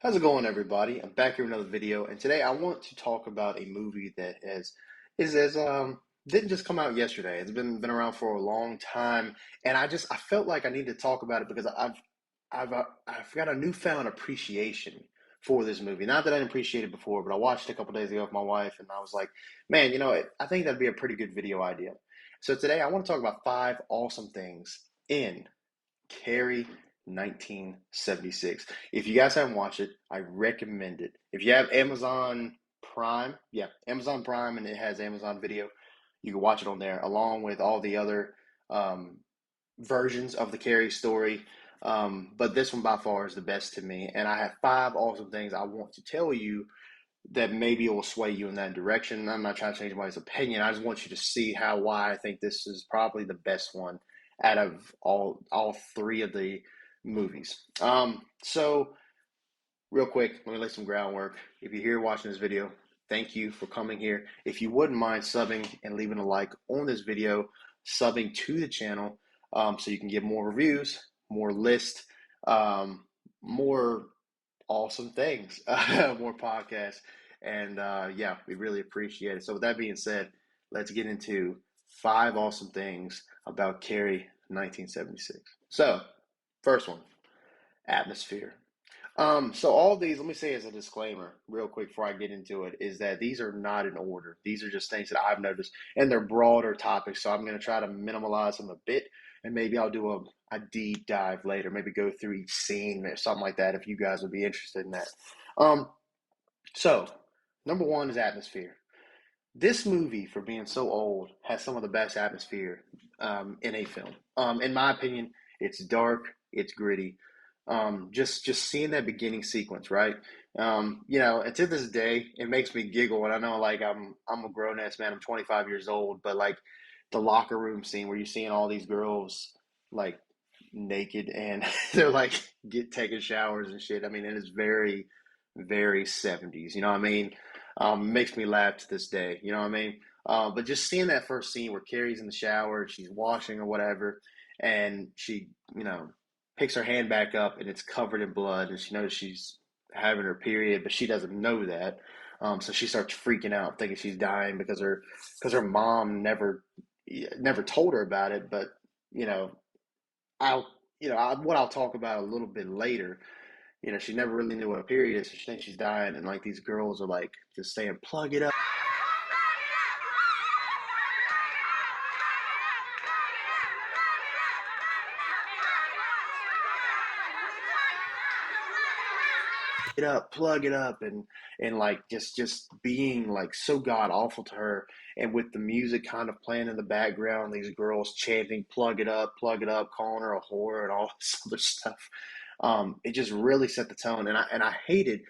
How's it going, everybody? I'm back here with another video, and today I want to talk about a movie that is as didn't just come out yesterday. It's been around for a long time, and I felt like I need to talk about it because I've got a newfound appreciation for this movie. Not that I didn't appreciate it before, but I watched it a couple days ago with my wife, and I was like, man, I think that'd be a pretty good video idea. So today I want to talk about five awesome things in Carrie 1976. If you guys haven't watched it, I recommend it. If you have Amazon Prime, yeah, Amazon Prime, and it has Amazon Video, you can watch it on there along with all the other um, versions of the Carrie story. But this one by far is the best to me. And I have five awesome things I want to tell you that maybe it will sway you in that direction. I'm not trying to change anybody's opinion. I just want you to see why I think this is probably the best one out of all three of the movies. So real quick, let me lay some groundwork. If you're here watching this video, thank you for coming here. If you wouldn't mind subbing and leaving a like on this video, subbing to the channel, so you can get more reviews, more lists, more awesome things, more podcasts, and yeah, we really appreciate it. So with that being said, let's get into five awesome things about Carrie 1976. So first one, atmosphere. So all these, let me say as a disclaimer, real quick before I get into it, is that these are not in order. These are just things that I've noticed, and they're broader topics. So I'm going to try to minimalize them a bit, and maybe I'll do a deep dive later. Maybe go through each scene or something like that if you guys would be interested in that. Um, so number one is atmosphere. This movie, for being so old, has some of the best atmosphere in a film. In my opinion, it's dark, it's gritty. Just seeing that beginning sequence, right? And to this day, it makes me giggle. And I know, like, I'm a grown ass man. I'm 25 years old, but like the locker room scene where you're seeing all these girls like naked and they're like taking showers and shit. I mean, it is very, very 70s. You know what I mean? Makes me laugh to this day. You know what I mean? But just seeing that first scene where Carrie's in the shower, she's washing or whatever, and she, picks her hand back up and it's covered in blood, and she knows she's having her period, but she doesn't know that. So she starts freaking out, thinking she's dying because her mom never told her about it. But you know, what I'll talk about a little bit later. She never really knew what a period is, so she thinks she's dying, and like these girls are like just saying, "Plug it up." It up, plug it up, and like just being like so god awful to her, and with the music kind of playing in the background, these girls chanting plug it up," calling her a whore and all this other stuff. It just really set the tone, and I hate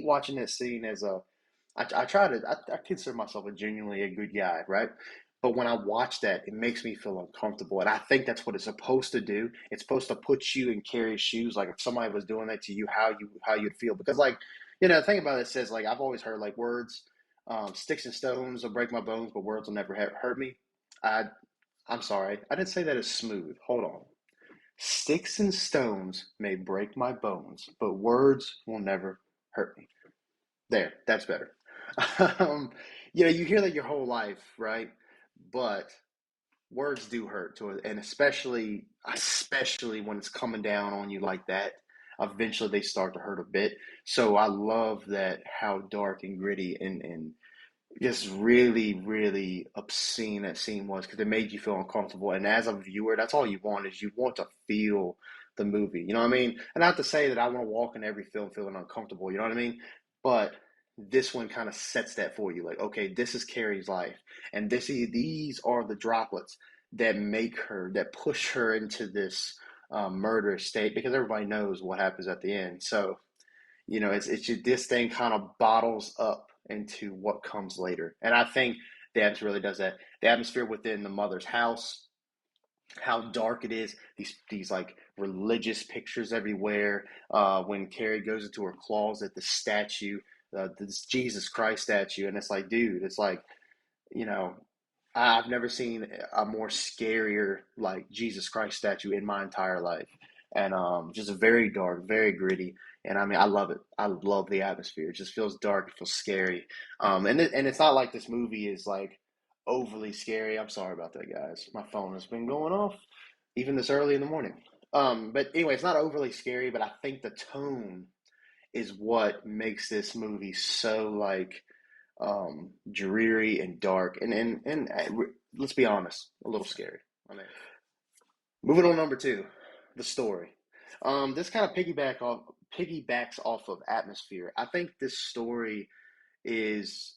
watching that scene as a. I consider myself a genuinely a good guy, right? But when I watch that, it makes me feel uncomfortable. And I think that's what it's supposed to do. It's supposed to put you in Carrie's shoes. Like if somebody was doing that to you, how you'd feel. Because like, the thing about it says like I've always heard like words, sticks and stones will break my bones, but words will never hurt me. I I'm sorry. I didn't say that as smooth. Hold on. Sticks and stones may break my bones, but words will never hurt me. There, that's better. um, you hear that your whole life, right? But words do hurt to it, and especially when it's coming down on you like that. Eventually, they start to hurt a bit. So I love that how dark and gritty and just really, really obscene that scene was because it made you feel uncomfortable. And as a viewer, that's all you want is you want to feel the movie. You know what I mean? And not to say that I want to walk in every film feeling uncomfortable. You know what I mean? But this one kind of sets that for you. Like, okay, this is Carrie's life, and these are the droplets that push her into this murderous state because everybody knows what happens at the end. So it's just this thing kind of bottles up into what comes later. And I think the atmosphere really does that. The atmosphere within the mother's house, how dark it is, these like religious pictures everywhere. When Carrie goes into her closet, the statue, this Jesus Christ statue, and it's like, dude, it's like, you know, I've never seen a more scarier like Jesus Christ statue in my entire life. and just very dark, very gritty. And I mean, I love it. I love the atmosphere. It just feels dark. It feels scary. And it's not like this movie is like overly scary. I'm sorry about that, guys. My phone has been going off even this early in the morning. But anyway, it's not overly scary, but I think the tone is what makes this movie so like dreary and dark and let's be honest, a little scary. I mean, moving on number two, the story. This kind of piggybacks off of atmosphere. I think this story is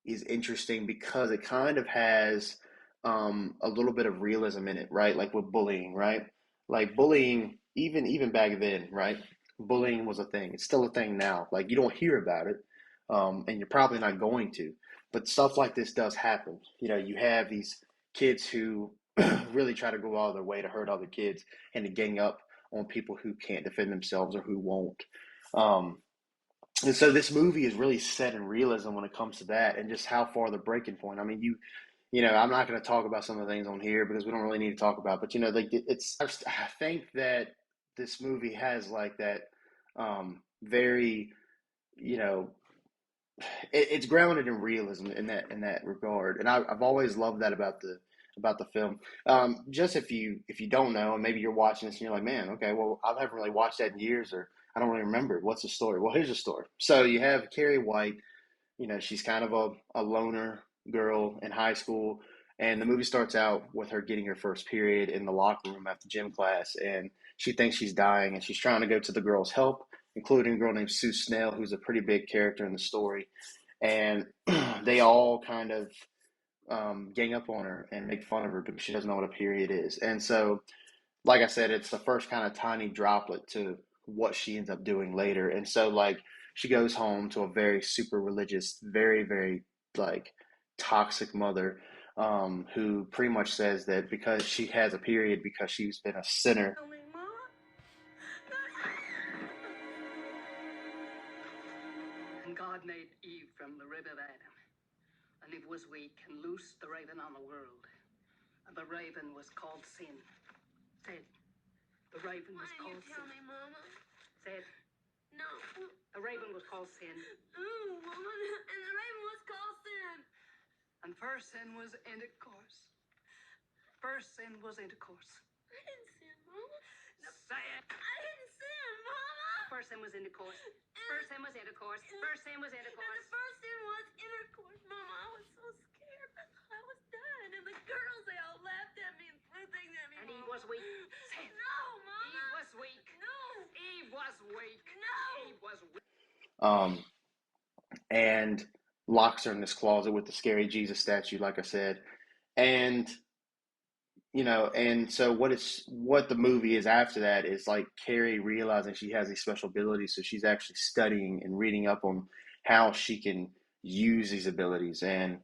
is interesting because it kind of has a little bit of realism in it, right? Like with bullying, right? Like bullying, even back then, right? Bullying was a thing. It's still a thing now. Like you don't hear about it, and you're probably not going to. But stuff like this does happen. You know, you have these kids who really try to go out of their way to hurt other kids and to gang up on people who can't defend themselves or who won't. Um, and so this movie is really set in realism when it comes to that and just how far the breaking point. I mean, I'm not going to talk about some of the things on here because we don't really need to talk about, but like I think that this movie has like that, very, you know, it's grounded in realism in that regard. And I've always loved that about the film. Just if you don't know, and maybe you're watching this and you're like, man, okay, well, I haven't really watched that in years, or I don't really remember. What's the story? Well, here's the story. So you have Carrie White. She's kind of a loner girl in high school, and the movie starts out with her getting her first period in the locker room after gym class, and she thinks she's dying, and she's trying to go to the girls' help, including a girl named Sue Snell, who's a pretty big character in the story, and they all kind of gang up on her and make fun of her because she doesn't know what a period is, and so like I said, it's the first kind of tiny droplet to what she ends up doing later. And so, like, she goes home to a very super religious, very, very, like, toxic mother who pretty much says that because she has a period because she's been a sinner. And God made Eve from the rib of Adam, and Eve was weak and loosed the raven on the world. And the raven was called sin. Say it. The raven was called sin. Tell me, Mama. Say it. No. The raven was called sin. Ooh, Mama. And the raven was called sin. And first sin was intercourse. First sin was intercourse. I didn't sin, Mama. No. Say it. I didn't sin, Mama. First sin was intercourse. First sin was intercourse. First sin was intercourse. And the first sin was intercourse, Mama. I was so scared. I thought I was dying. And the girls, they all laughed at me and threw things at me. And Eve was weak. Say it. No, Mama. Eve was weak. No. Eve was weak. No. Eve was weak. And locks her in this closet with the scary Jesus statue, like I said. And and so what the movie is after that is like Carrie realizing she has these special abilities, so she's actually studying and reading up on how she can use these abilities. And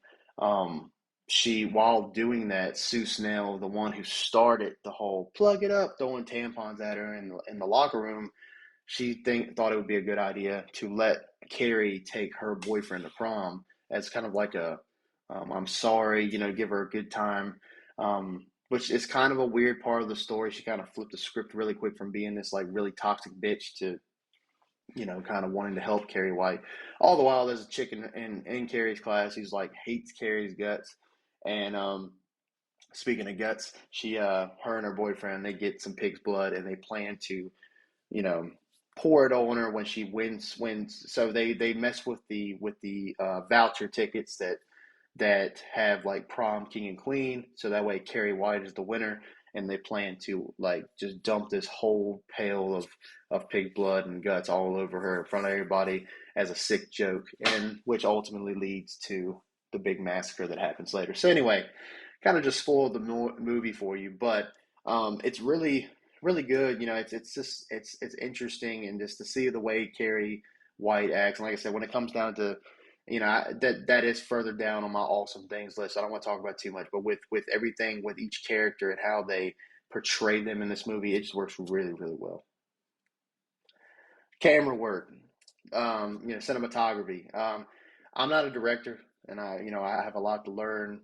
she, while doing that, Sue Snell, the one who started the whole plug it up, throwing tampons at her in the locker room, thought it would be a good idea to let Carrie take her boyfriend to prom as kind of like a I'm sorry, give her a good time. Which is kind of a weird part of the story. She kind of flipped the script really quick from being this like really toxic bitch to kind of wanting to help Carrie White. All the while, there's a chick in Carrie's class who's like hates Carrie's guts. And speaking of guts, her and her boyfriend, they get some pig's blood and they plan to you know, pour it on her when she wins. So they mess with the voucher tickets that have like prom king and queen. So that way Carrie White is the winner, and they plan to like just dump this whole pail of pig blood and guts all over her in front of everybody as a sick joke, and which ultimately leads to the big massacre that happens later. So anyway, kind of just spoiled the movie for you, but it's really good. It's just it's interesting, and just to see the way Carrie White acts. And like I said, when it comes down to that is further down on my awesome things list. I don't want to talk about too much, but with everything with each character and how they portray them in this movie, it just works really really well. Camera work, cinematography. I'm not a director, and I have a lot to learn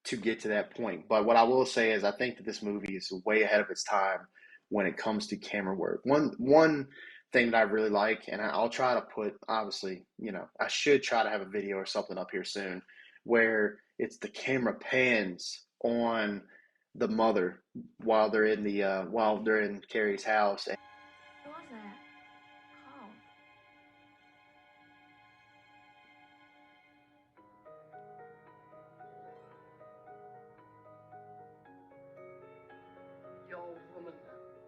to get to that point. But what I will say is, I think that this movie is way ahead of its time when it comes to camera work. One thing that I really like, and I'll try to put, obviously, I should try to have a video or something up here soon, where it's the camera pans on the mother while they're in Carrie's house. What was that? Call. Yo, woman.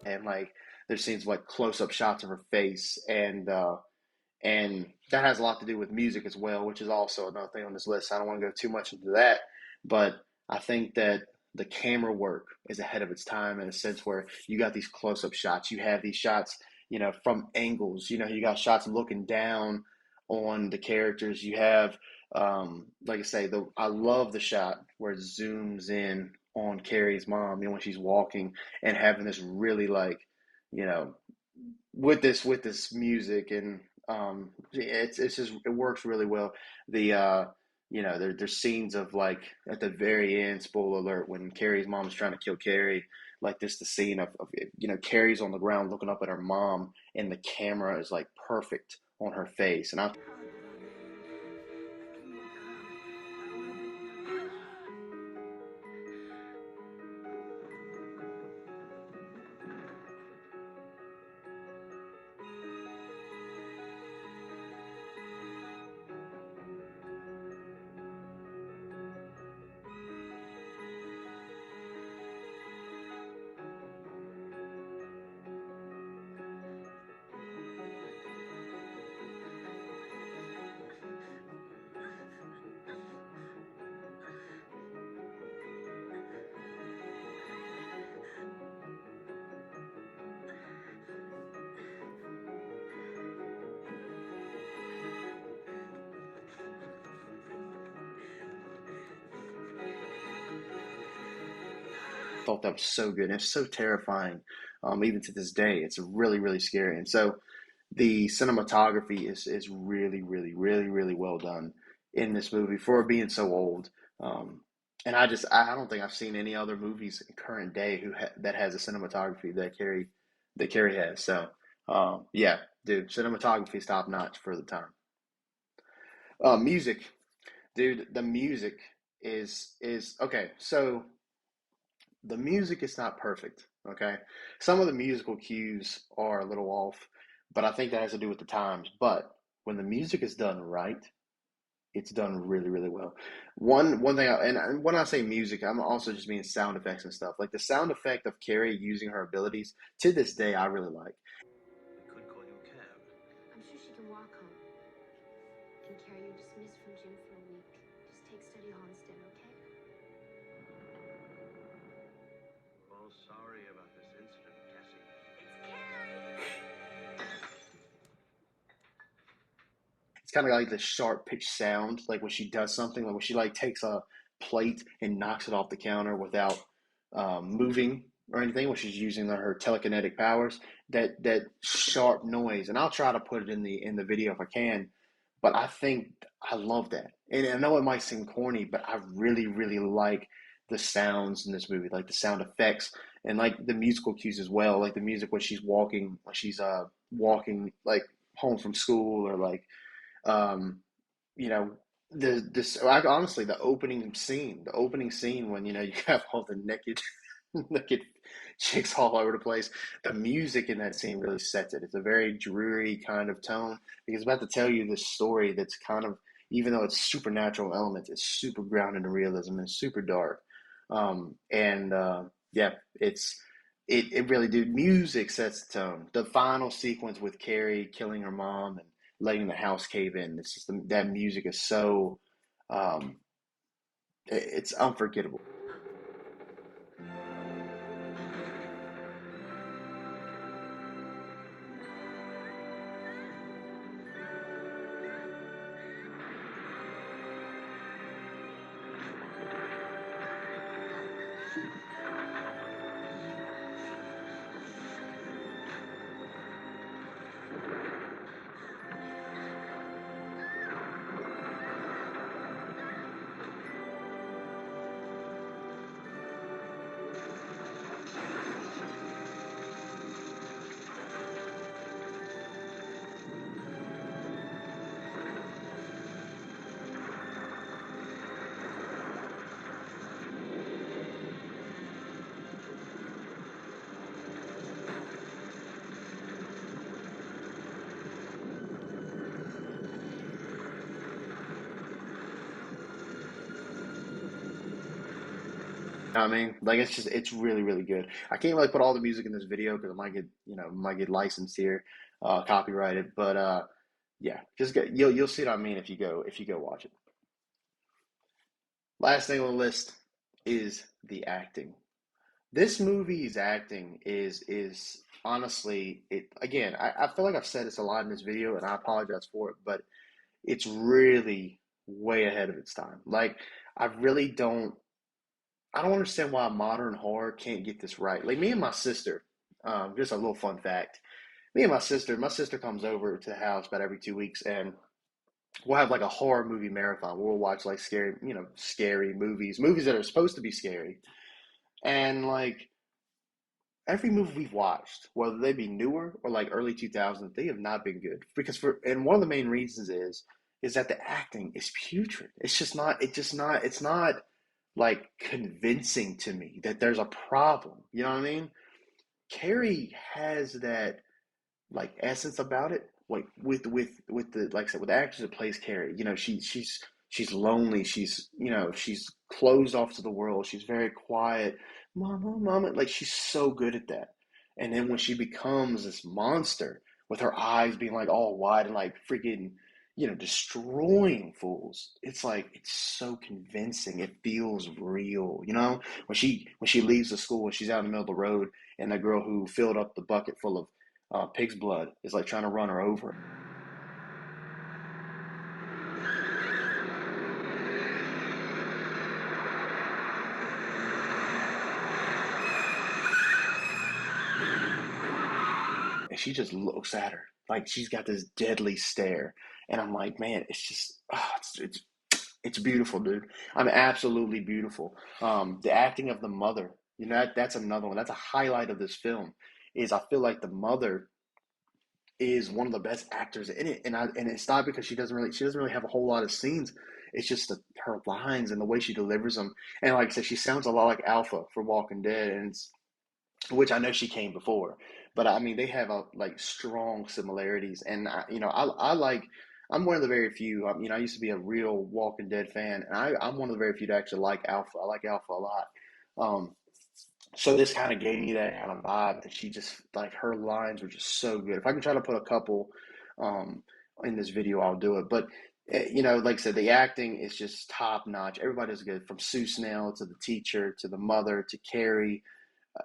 And like there's scenes of, like close up shots of her face, and that has a lot to do with music as well, which is also another thing on this list. I don't want to go too much into that, but I think that the camera work is ahead of its time in a sense where you got these close-up shots, you have these shots, from angles. You got shots looking down on the characters. You have, like I say, I love the shot where it zooms in on Carrie's mom, when she's walking and having this really like, you know, with this music, and it's just it works really well. The there's scenes of like at the very end, spoiler alert, when Carrie's mom is trying to kill Carrie, like this the scene of Carrie's on the ground looking up at her mom, and the camera is like perfect on her face, and I thought that was so good. And it's so terrifying, even to this day. It's really, really scary. And so the cinematography is really, really, really, really well done in this movie for being so old. Um, and I don't think I've seen any other movies in current day that has a cinematography that Carrie has. So yeah, dude, cinematography is top notch for the time. Music, dude, the music is okay. So the music is not perfect. Okay, some of the musical cues are a little off, but I think that has to do with the times. But when the music is done right, it's done really, really well. One thing, and when I say music, I'm also just mean sound effects and stuff. Like the sound effect of Carrie using her abilities to this day, I really like. We could call you a cab. I'm sure she can walk home. And Carrie, you're dismissed from gym for a week. Just take study hall instead, okay? We're all sorry about this incident, Cassie. It's Carrie! It's kind of like the sharp pitch sound, like when she does something, like when she like takes a plate and knocks it off the counter without moving or anything, when she's using her telekinetic powers. That sharp noise, and I'll try to put it in the video if I can. But I think I love that, and I know it might seem corny, but I really, really like the sounds in this movie, like the sound effects and like the musical cues as well, like the music when she's walking like home from school, or like um, you know, honestly, the opening scene when you have all the naked, naked chicks all over the place. The music in that scene really sets it. It's a very dreary kind of tone because it's about to tell you this story that's kind of, even though it's supernatural elements, it's super grounded in realism and super dark. And yeah, it really, dude. Music sets the tone. The final sequence with Carrie killing her mom and letting the house cave in. It's just that music is so um, it's unforgettable. know what I mean? Like it's just it's really really good. I can't really put all the music in this video because it might get might get licensed here, copyrighted. But yeah, just get you'll see what I mean if you go watch it. Last thing on the list is the acting. This movie's acting is honestly it again. I feel like I've said this a lot in this video, and I apologize for it, but it's really way ahead of its time. Like I really don't. I don't understand why modern horror can't get this right. Like me and my sister, just a little fun fact. Me and my sister comes over to the house about every 2 weeks, and we'll have like a horror movie marathon. We'll watch like scary, scary movies, movies that are supposed to be scary, and like every movie we've watched, whether they be newer or like early 2000s, they have not been good. Because and one of the main reasons is that the acting is putrid. It's just not. It's not like convincing to me that there's a problem. You know what I mean? Carrie has that like essence about it. Like with the like I said with the actress that plays Carrie, she's lonely. She's closed off to the world. She's very quiet. Mama, mama, like she's so good at that. And then when she becomes this monster with her eyes being like all wide and like freaking destroying fools, it's like it's so convincing. It feels real. When she leaves the school and she's out in the middle of the road and the girl who filled up the bucket full of pig's blood is like trying to run her over. And she just looks at her like she's got this deadly stare. And I'm like, man, it's just, it's beautiful, dude. I mean, absolutely beautiful. The acting of the mother, that's another one. That's a highlight of this film. Is I feel like the mother is one of the best actors in it, and it's not because she doesn't really have a whole lot of scenes. It's just her lines and the way she delivers them. And like I said, she sounds a lot like Alpha from Walking Dead, which I know she came before, but I mean they have like strong similarities. And I like. I'm one of the very few. I used to be a real Walking Dead fan, and I'm one of the very few to actually like Alpha. I like Alpha a lot. Um, so this kind of gave me that kind of vibe that she just like her lines were just so good. If I can try to put a couple um, in this video, I'll do it. But like I said, the acting is just top notch. Everybody's good, from Sue Snell to the teacher to the mother to Carrie.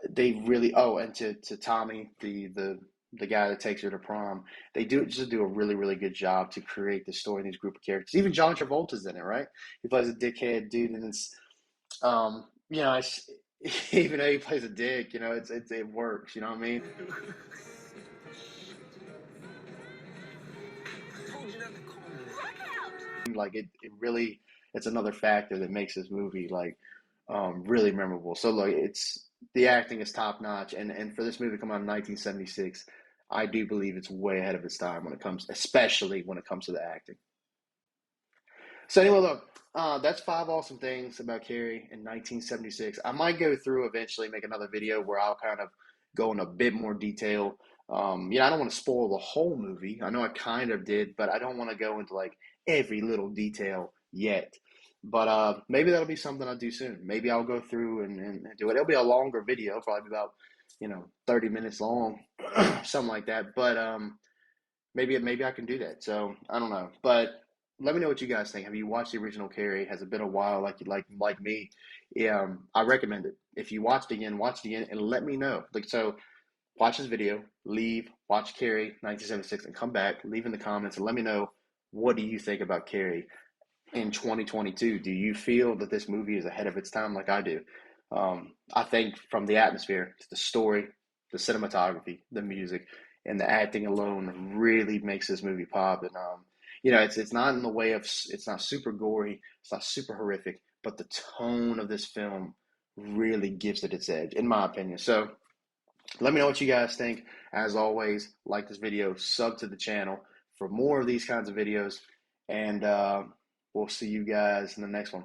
They really and to Tommy, the guy that takes her to prom. They do a really really good job to create the story in these group of characters. Even John Travolta's in it, right? He plays a dickhead dude, and it's um, you know, it's, even though he plays a dick, it works. You know what I mean? Like it really, it's another factor that makes this movie like really memorable. So like, it's the acting is top notch, and for this movie to come out in 1976, I do believe it's way ahead of its time when it comes, especially when it comes to the acting. So anyway, look, that's five awesome things about Carrie in 1976. I might go through eventually, make another video where I'll kind of go in a bit more detail. I don't want to spoil the whole movie. I know I kind of did, but I don't want to go into like every little detail yet. But maybe that'll be something I'll do soon. Maybe I'll go through and do it. It'll be a longer video, probably about 30 minutes long, something like that. But maybe I can do that. So I don't know, but let me know what you guys think. Have you watched the original Carrie? Has it been a while, like you like me? Yeah, I recommend it. If you watch it again, and let me know. Like so, watch this video, leave, watch Carrie 1976, and come back. Leave in the comments and let me know what do you think about Carrie in 2022. Do you feel that this movie is ahead of its time, like I do? I think from the atmosphere, to the story, the cinematography, the music, and the acting alone really makes this movie pop. And it's not in the way of it's not super gory, it's not super horrific, but the tone of this film really gives it its edge, in my opinion. So let me know what you guys think. As always, like this video, sub to the channel for more of these kinds of videos, and we'll see you guys in the next one.